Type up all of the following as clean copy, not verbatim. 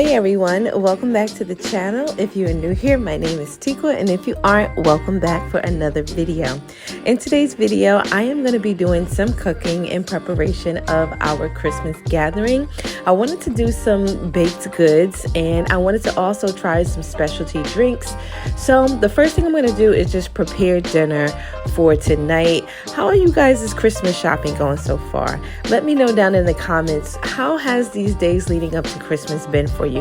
Hey everyone, welcome back to the channel. If you are new here, my name is Tikwa, and if you aren't, welcome back for another video. In today's video, I am going to be doing some cooking in preparation of our Christmas gathering. I wanted to do some baked goods, and I wanted to also try some specialty drinks. So the first thing I'm going to do is just prepare dinner for tonight. How are you guys' Christmas shopping going so far? Let me know down in the comments, how has these days leading up to Christmas been for you?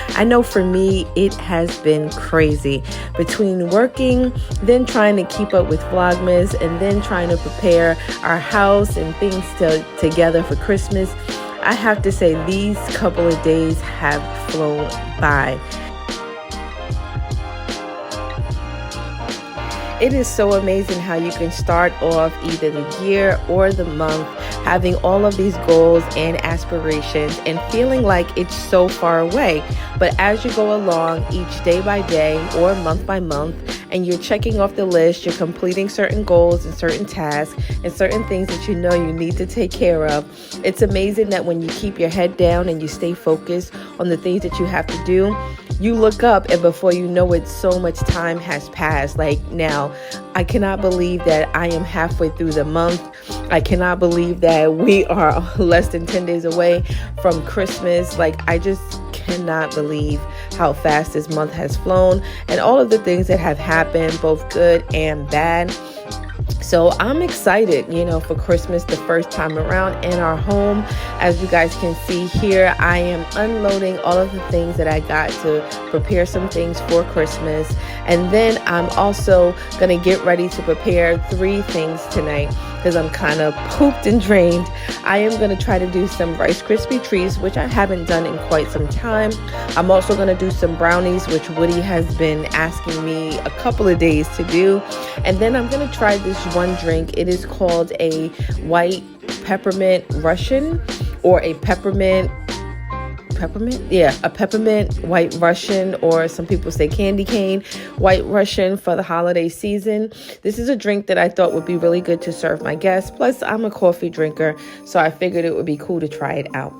I know for me, it has been crazy. Between working, then trying to keep up with Vlogmas, and then trying to prepare our house and things together for Christmas, I have to say these couple of days have flown by. It is so amazing how you can start off either the year or the month having all of these goals and aspirations and feeling like it's so far away. But as you go along each day by day or month by month, and you're checking off the list, you're completing certain goals and certain tasks and certain things that you know you need to take care of. It's amazing that when you keep your head down and you stay focused on the things that you have to do, you look up and before you know it, so much time has passed. Like now, I cannot believe that I am halfway through the month. I cannot believe that we are less than 10 days away from Christmas. Like, I just cannot believe how fast this month has flown and all of the things that have happened, both good and bad. So I'm excited, for Christmas the first time around in our home. As you guys can see here, I am unloading all of the things that I got to prepare some things for Christmas. And then I'm also going to get ready to prepare 3 things tonight because I'm kind of pooped and drained. I am going to try to do some Rice Krispie treats, which I haven't done in quite some time. I'm also going to do some brownies, which Woody has been asking me a couple of days to do. And then I'm going to try this one drink. It is called a white peppermint Russian, or a peppermint, a peppermint white Russian, or some people say candy cane white Russian for the holiday season. This is a drink that I thought would be really good to serve my guests. Plus, I'm a coffee drinker, so I figured it would be cool to try it out.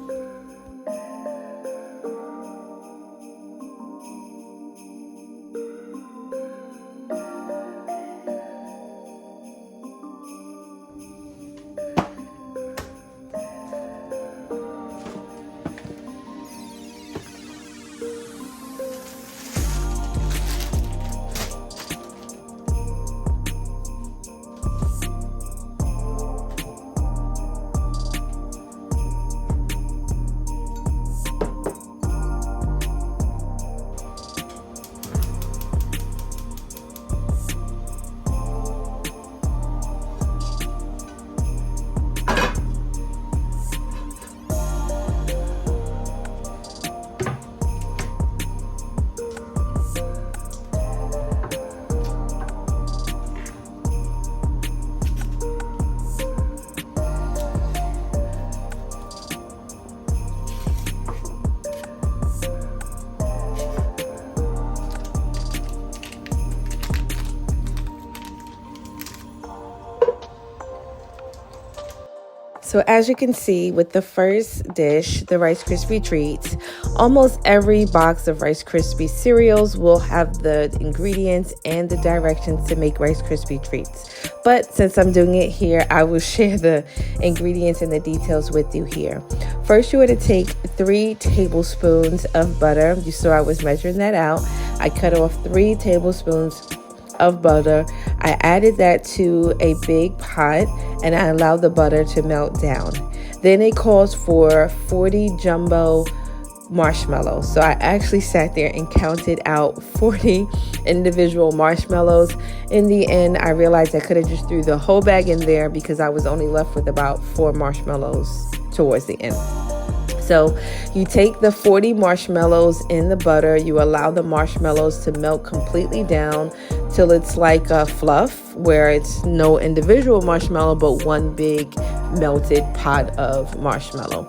So as you can see with the first dish, the Rice Krispie treats, almost every box of Rice Krispie cereals will have the ingredients and the directions to make Rice Krispie treats. But since I'm doing it here, I will share the ingredients and the details with you here. First, you are to take 3 tablespoons of butter. You saw I was measuring that out. I cut off 3 tablespoons of butter. I added that to a big pot and I allowed the butter to melt down. Then it calls for 40 jumbo marshmallows. So I actually sat there and counted out 40 individual marshmallows. In the end, I realized I could have just threw the whole bag in there because I was only left with about 4 marshmallows towards the end. So you take the 40 marshmallows in the butter, you allow the marshmallows to melt completely down till it's like a fluff, where it's no individual marshmallow, but one big melted pot of marshmallow.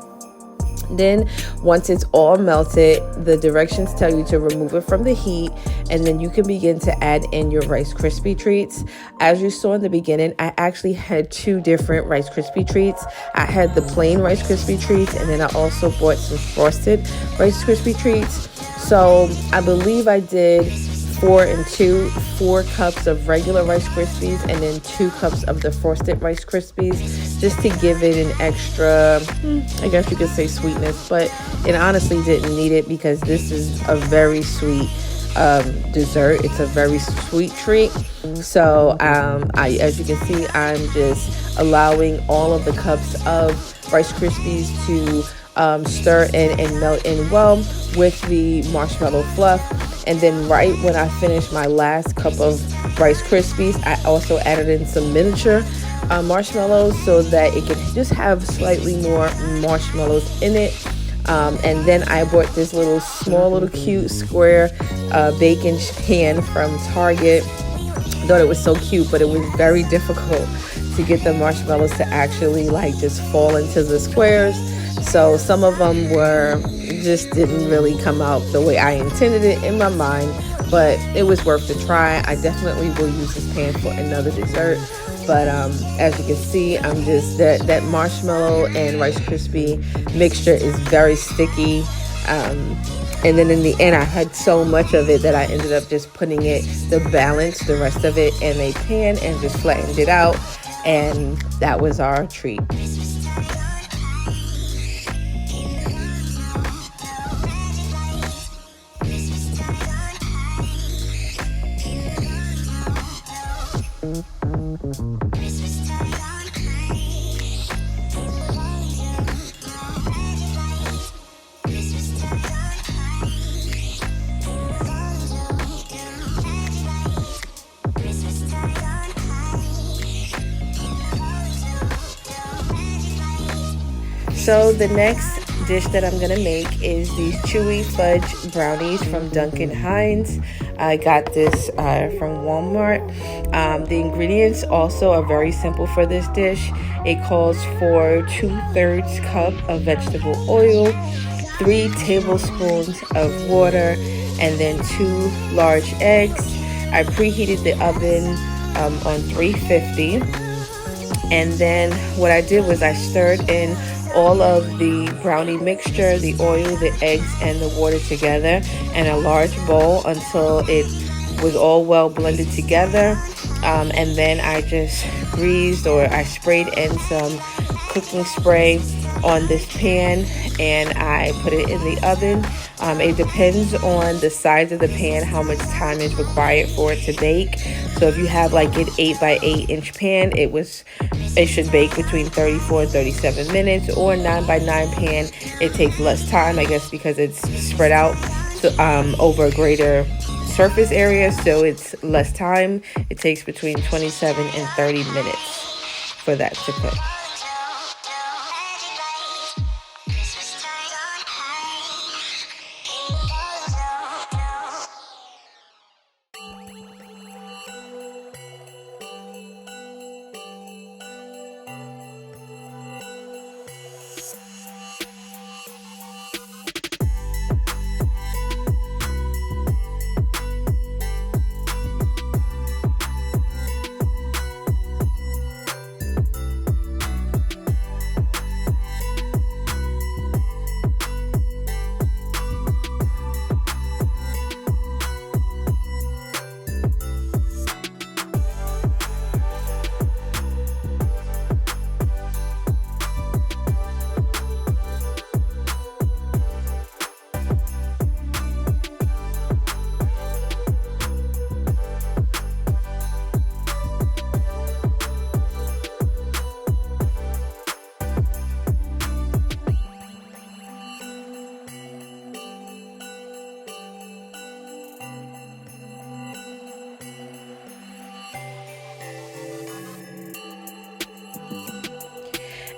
Then once it's all melted, the directions tell you to remove it from the heat, and then you can begin to add in your Rice Krispie treats. As you saw in the beginning, I actually had two different Rice Krispie treats. I had the plain Rice Krispie treats, and then I also bought some frosted Rice Krispie treats. So I believe I did 4 cups of regular Rice Krispies and then 2 cups of the frosted Rice Krispies, just to give it an extra, I guess you could say, sweetness, but it honestly didn't need it because this is a very sweet dessert. It's a very sweet treat. So as you can see, I'm just allowing all of the cups of Rice Krispies to stir in and melt in well with the marshmallow fluff. And then right when I finished my last cup of Rice Krispies, I also added in some miniature marshmallows so that it could just have slightly more marshmallows in it. And then I bought this small little cute square bacon pan from Target. Thought it was so cute, but it was very difficult to get the marshmallows to actually like just fall into the squares. So some of them just didn't really come out the way I intended it in my mind, but it was worth the try. I definitely will use this pan for another dessert. But as you can see, I'm just that marshmallow and Rice Krispie mixture is very sticky. And then in the end, I had so much of it that I ended up just putting the rest of it in a pan and just flattened it out. And that was our treat. So the next dish that I'm gonna make is these chewy fudge brownies from Duncan Hines. I got this from Walmart. The ingredients also are very simple for this dish. It calls for 2/3 cup of vegetable oil, 3 tablespoons of water, and then 2 large eggs. I preheated the oven on 350. And then what I did was I stirred in all of the brownie mixture, the oil, the eggs, and the water together in a large bowl until it was all well blended together. And then I just I sprayed in some cooking spray on this pan, and I put it in the oven. It depends on the size of the pan, how much time is required for it to bake. So if you have like an 8 by 8 inch pan, it should bake between 34 and 37 minutes, or 9 by 9 pan. It takes less time, I guess, because it's spread out over a greater surface area, so it's less time. It takes between 27 and 30 minutes for that to cook.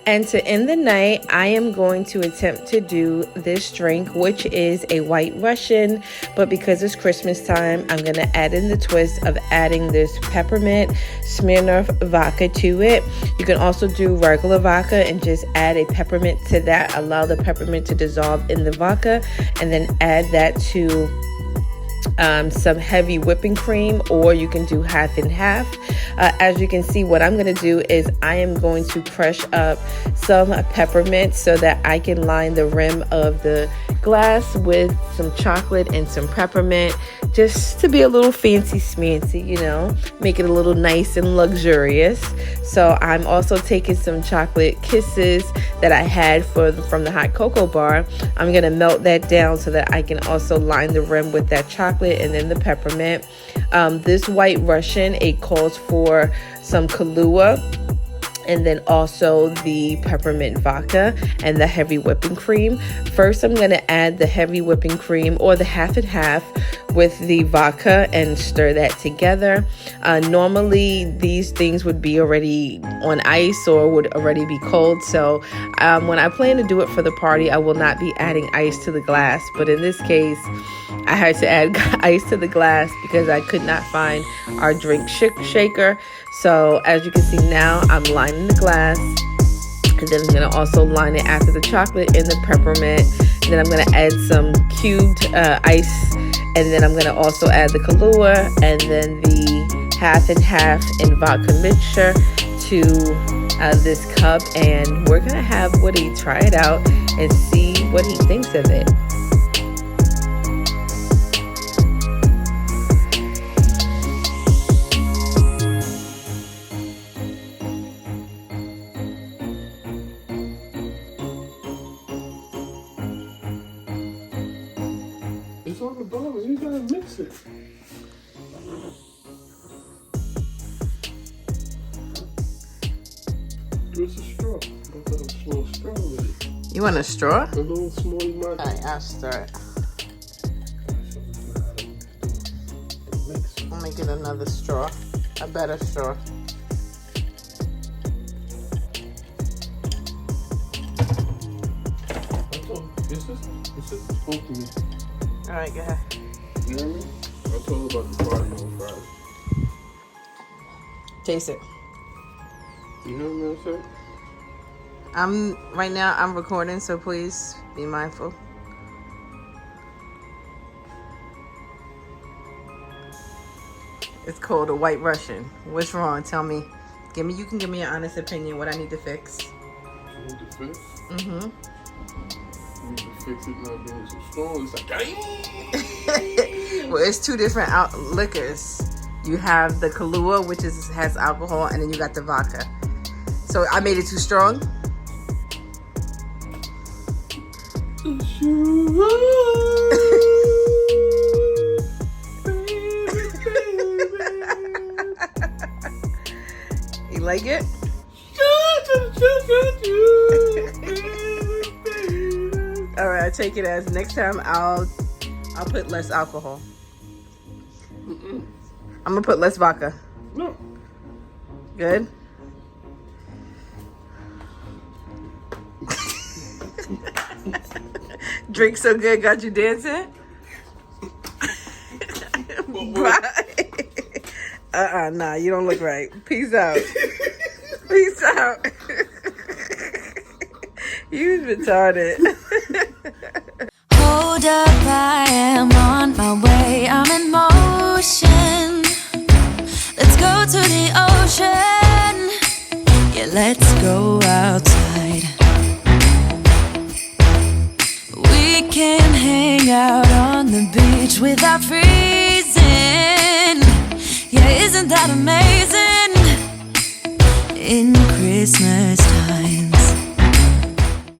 And to end the night, I am going to attempt to do this drink, which is a White Russian. But because it's Christmas time, I'm going to add in the twist of adding this peppermint Smirnoff vodka to it. You can also do regular vodka and just add a peppermint to that. Allow the peppermint to dissolve in the vodka and then add that to some heavy whipping cream, or you can do half and half. As you can see, what I'm going to do is I am going to crush up some peppermint so that I can line the rim of the glass with some chocolate and some peppermint, just to be a little fancy smancy, you know, make it a little nice and luxurious. So I'm also taking some chocolate kisses that I had from the hot cocoa bar. I'm going to melt that down so that I can also line the rim with that chocolate and then the peppermint. This White Russian, it calls for some Kahlua and then also the peppermint vodka and the heavy whipping cream. First, I'm going to add the heavy whipping cream or the half and half with the vodka and stir that together. Normally, these things would be already on ice or would already be cold. So when I plan to do it for the party, I will not be adding ice to the glass. But in this case, I had to add ice to the glass because I could not find our drink shaker. So as you can see now, I'm lining the glass, and then I'm going to also line it after the chocolate and the peppermint. And then I'm going to add some cubed ice, and then I'm going to also add the Kahlua and then the half and half in vodka mixture to this cup. And we're going to have Woody try it out and see what he thinks of it. It's on the bottom. You gotta mix it. Where's the straw? I got a small straw with it. You want a straw? A little small mug. Alright, I'll stir it. Let me get another straw. A better straw. This is spoke to me. Alright, go ahead. You know what I mean? I told her about the party on Friday. Taste it. You know what I'm saying? Right now I'm recording, so please be mindful. It's called a White Russian. What's wrong? Tell me. You can give me an honest opinion what I need to fix. You need to fix? Mm-hmm. You need to fix it not being so strong. It's like, Well, it's two different liquors. You have the Kahlua, which has alcohol, and then you got the vodka. So I made it too strong? You like it? All right, I take it as next time I'll put less alcohol. I'm gonna put less vodka. No. Good. Drink so good, got you dancing? Bye. Nah, you don't look right. Peace out. Peace out. You retarded. Hold up, I am on my way. I'm in motion. Let's go to the ocean. Yeah, let's go outside. We can hang out on the beach without freezing. Yeah, isn't that amazing? In Christmas